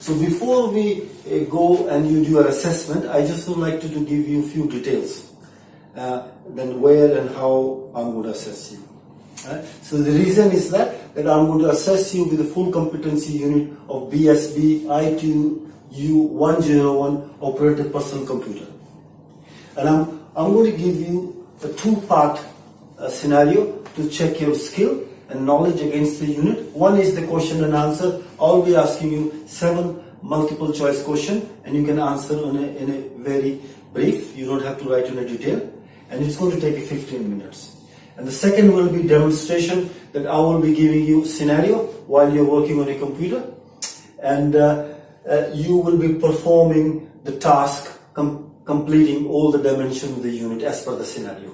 So before we go and you do your assessment, I just would like to give you a few details. Then where and how I'm going to assess you. So the reason is that I'm going to assess you with the full competency unit of BSB I2U101 operated personal computer. And I'm going to give you a two-part scenario to check your skill and knowledge against the unit. One is the question and answer. I'll be asking you 7 multiple choice questions and you can answer in a very brief. You don't have to write in a detail. And it's going to take 15 minutes. And the second will be demonstration, that I will be giving you scenario while you're working on a computer. And you will be performing the task, completing all the dimensions of the unit as per the scenario.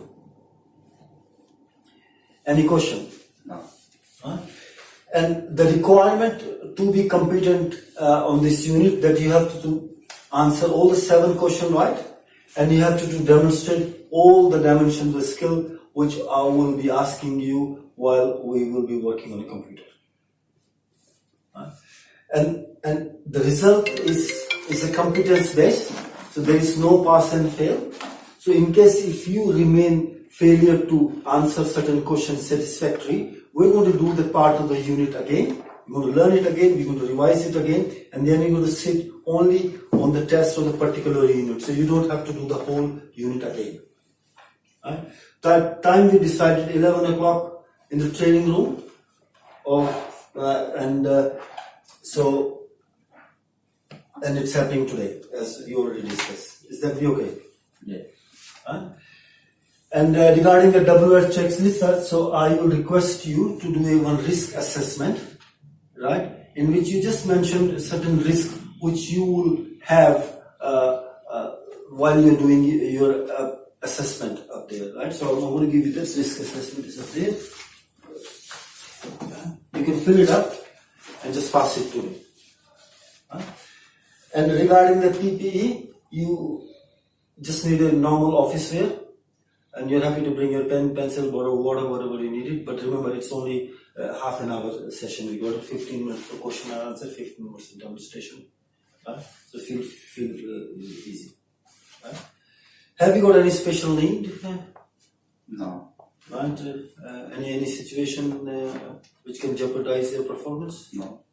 Any question? No. And the requirement to be competent on this unit, that you have to answer all the 7 questions right, and you have to demonstrate all the dimensions of the skill which I will be asking you while we will be working on a computer. And the result is a competence based, so there is no pass and fail. So in case if you remain failure to answer certain questions satisfactory, we're going to do the part of the unit again. We're going to learn it again, we're going to revise it again, and then we're going to sit only on the test of the particular unit. So you don't have to do the whole unit again. That time we decided 11 o'clock in the training room. And it's happening today, as we already discussed. Is that okay? Yeah. And regarding the WH checklist, so I will request you to do one risk assessment, right? In which you just mentioned certain risk which you will have while you're doing your assessment up there, right? So I'm going to give you this risk assessment is up there. You can fill it up and just pass it to me. And regarding the PPE, you just need a normal office wear, and you're happy to bring your pen, pencil, bottle, water, whatever you need it. But remember, it's only half an hour session. We got 15 minutes for question and answer, 15 minutes for demonstration. So feel easy. Have you got any special need? No. Right? Any situation which can jeopardize your performance? No.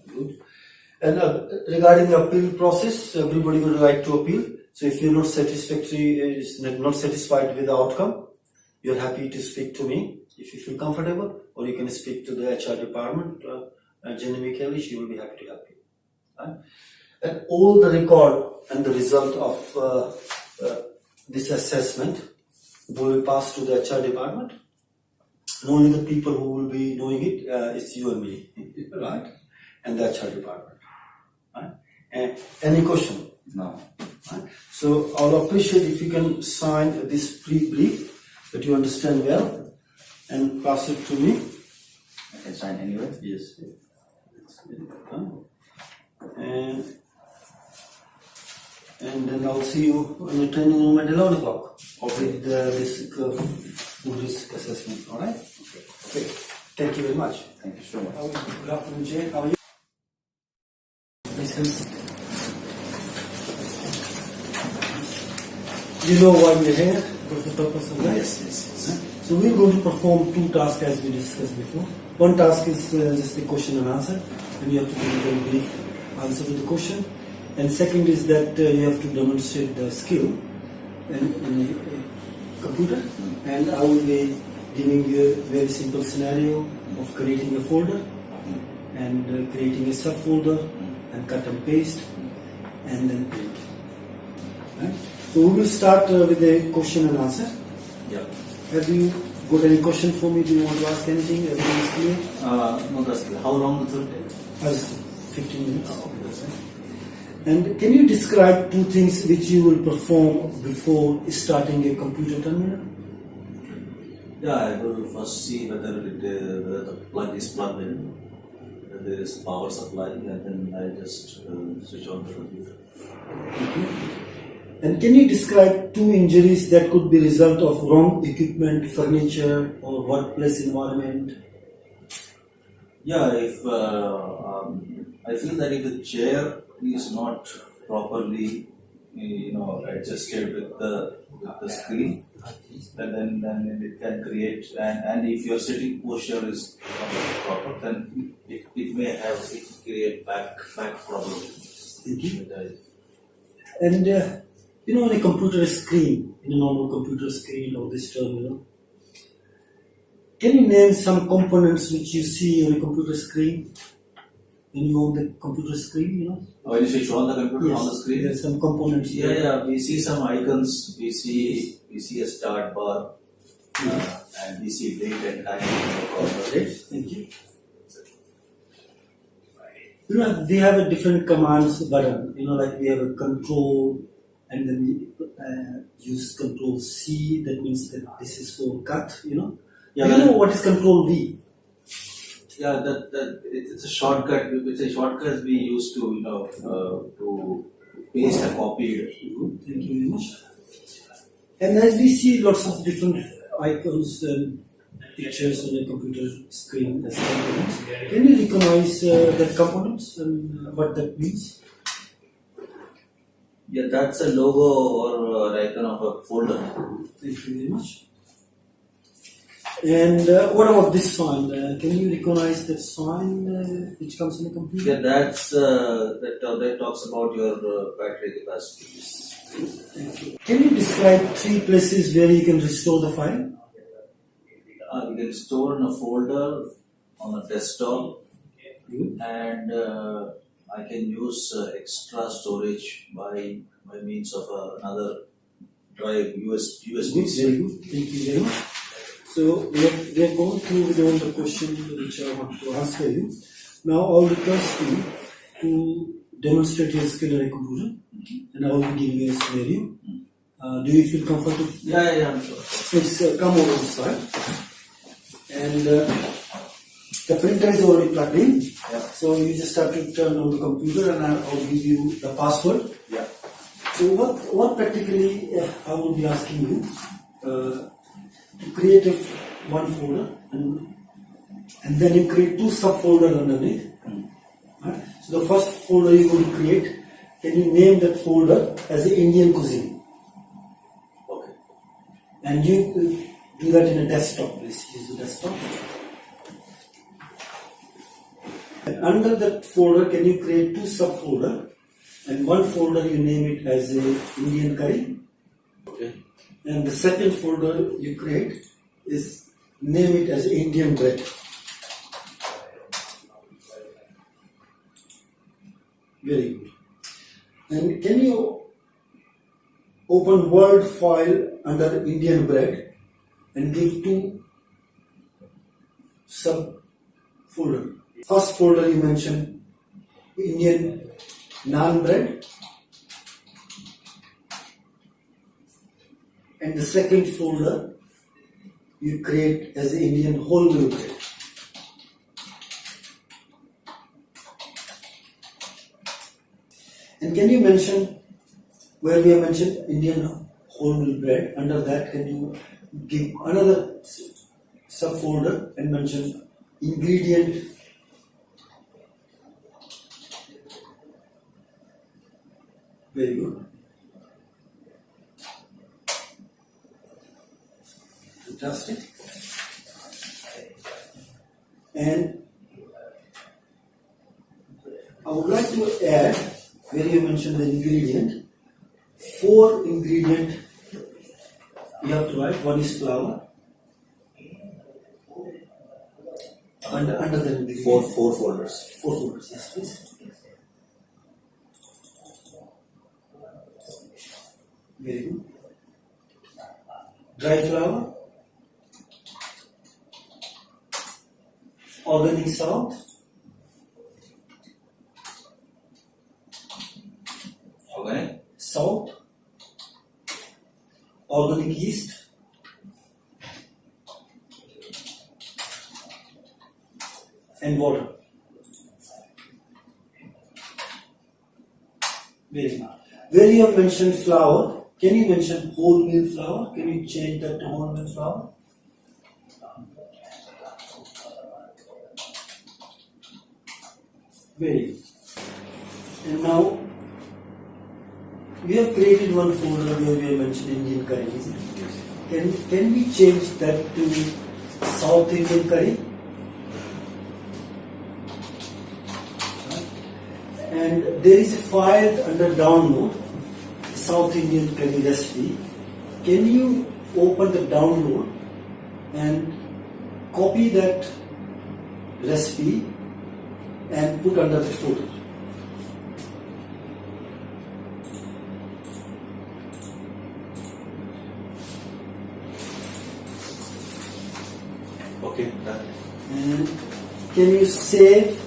Good. And regarding the appeal process, everybody would like to appeal. So if you're not satisfied with the outcome, you're happy to speak to me if you feel comfortable, or you can speak to the HR department, Jenny Kelly, she will be happy to help you. And all the record and the result of this assessment will be passed to the HR department. And only the people who will be knowing it, it's you and me, right? And the HR department. Right? And any question? No. Right? So I'll appreciate if you can sign this pre-brief that you understand well and pass it to me. I can sign anywhere? Yes. And then I'll see you in the training room at 11 o'clock with this full risk assessment. All right? Okay. Thank you very much. Thank you so much. Good afternoon, Jay. How are you? You know why we're here? What's the purpose of that? Yes. So we're going to perform 2 tasks as we discussed before. One task is just the question and answer, and you have to give a brief answer to the question. And second is that you have to demonstrate the skill in a computer. And I will be giving you a very simple scenario of creating a folder and creating a subfolder and cut and paste and then print. Right? So we will start with a question and answer. Yeah. Have you got any question for me? Do you want to ask anything? Everything is clear? No, that's clear. How long does it take? Just 15 minutes. Okay, that's it. And can you describe 2 things which you will perform before starting a computer terminal? Yeah, I will first see whether the plug is plugged in, whether there is power supply, and then I just switch on the computer. And can you describe 2 injuries that could be result of wrong equipment, furniture, or workplace environment? Yeah, if I feel that if the chair is not properly, adjusted with the screen, then it can create, and if your sitting posture is not proper, then it may create back problem. Thank you. And on a computer screen, in a normal computer screen or this terminal, can you name some components which you see on a computer screen? When you on the computer screen, When you switch on the computer Yes, on the screen, there are some components. yeah, we see some icons. We see a start bar, and we see date and time in the corner. Great, thank you. They have a different commands button. Like we have a control, and then we use control C. That means that this is for cut. Yeah, Do you know what is control V? Yeah, it's a shortcut. It's a shortcut we use to paste a copy. Thank you very much. And as we see lots of different icons and pictures on a computer screen as components, can you recognize the components and what that means? Yeah, that's a logo or icon of a folder. Thank you very much. And what about this sign? Can you recognize that sign which comes in a computer? Yeah, that talks about your battery capacity. Thank you. Can you describe 3 places where you can restore the file? We can store in a folder on a desktop, Good. and I can use extra storage by means of another drive, USB. Good, very good. Thank you very much. So we are going through with all the questions which I want to answer you. Now I will request you to demonstrate your skill in a computer, and I will be giving you a scenario. Do you feel comfortable? Yeah, I'm sure. Please come over the side. And the printer is already plugged in. Yeah. So you just have to turn on the computer, and I'll give you the password. Yeah. So what practically I will be asking you to create one folder, and then you create 2 subfolders underneath. Right? So the first folder you will create, can you name that folder as the Indian cuisine? Okay. And you do that in a desktop. Please use the desktop. And under that folder, can you create 2 subfolders, and one folder you name it as a Indian curry. Okay. And the second folder you create is name it as Indian bread. Very good. And can you open Word file under Indian bread and give 2 subfolder. First folder you mention Indian naan bread, and the second folder you create as Indian wholemeal bread. And can you mention where we have mentioned Indian wholemeal bread, under that can you give another subfolder and mention ingredient very good. Fantastic. And I would like to add, where you mentioned the ingredient, 4 ingredient you have to write. One is flour. Under the ingredient. 4 folders. 4 folders, yes please. Very good. Dry flour, organic salt, Okay. salt, organic yeast, and water. Very good. Where you have mentioned flour, can you mention wholemeal flour? Can you change that to wholemeal flour? Very good. And now we have created one folder where we have mentioned Indian curry. Isn't it? Can we change that to South Indian curry? And there is a file under download, South Indian curry recipe. Can you open the download and copy that recipe and put under the folder? Okay, done. And can you save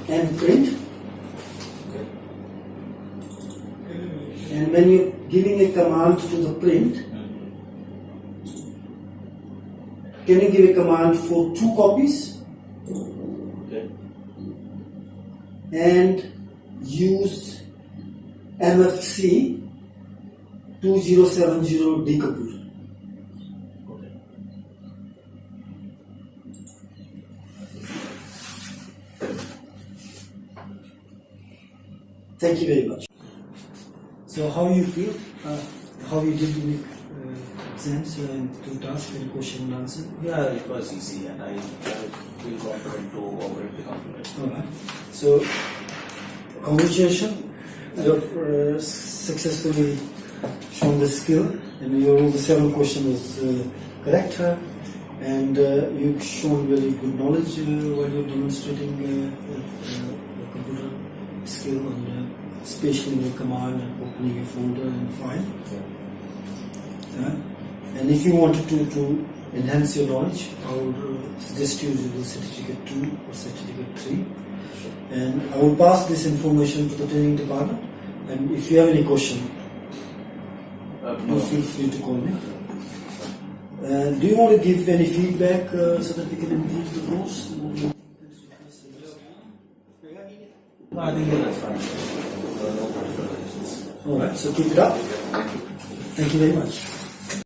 and print? Okay. And when you're giving a command to the print, can you give a command for 2 copies Okay. and use MFC 2070 decomputer? Okay. Thank you very much. So how you feel? How you did in exams and 2 tasks and question and answer? Yeah, it was easy, and I feel confident to operate the computer. Alright. So congratulations. You have successfully shown the skill, and your 7 question was correct, and you've shown very good knowledge while you're demonstrating the computer skill, and especially in the command and opening a folder and file. And if you wanted to enhance your knowledge, I would suggest you to do certificate 2 or certificate 3. And I will pass this information to the training department. And if you have any question, No. feel free to call me. Do you want to give any feedback so that we can improve the course? No, I think that's fine. No particular questions. Alright, so keep it up. Thank you very much.